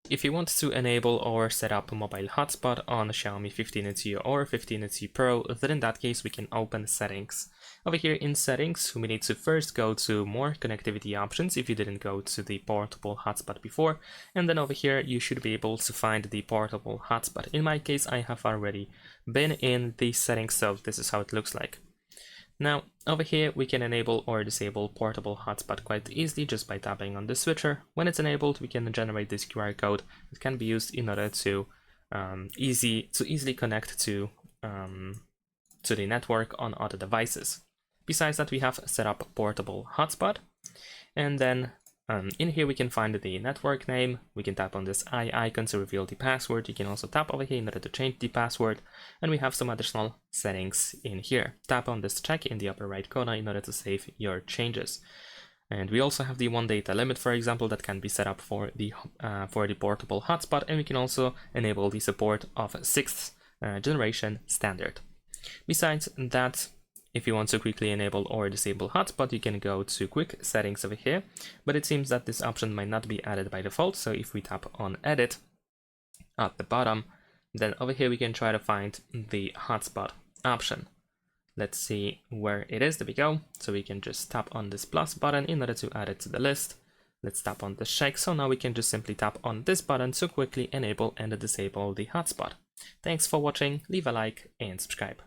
If you want to enable or set up a mobile hotspot on Xiaomi 15T or 15T Pro, then in that case we can open settings. Over here in settings, we need to first go to more connectivity options if you didn't go to the portable hotspot before, and then over here you should be able to find the portable hotspot. In my case, I have already been in the settings, so this is how it looks like. Now, over here, we can enable or disable portable hotspot quite easily just by tapping on the switcher. When it's enabled, we can generate this QR code that can be used in order to easily connect to the network on other devices. Besides that, we have set up portable hotspot, and then in here we can find the network name. We can tap on this eye icon to reveal the password. You can also tap over here in order to change the password, and we have some additional settings in here. Tap on this check in the upper right corner in order to save your changes. And we also have the 1 data limit, for example, that can be set up for the portable hotspot, and we can also enable the support of 6th generation standard. Besides that, if you want to quickly enable or disable hotspot, you can go to quick settings over here, but it seems that this option might not be added by default. So if we tap on edit at the bottom, then over here we can try to find the hotspot option. Let's see where it is. There we go. So we can just tap on this plus button in order to add it to the list. Let's tap on the check. So now we can just simply tap on this button to quickly enable and disable the hotspot. Thanks for watching. Leave a like and subscribe.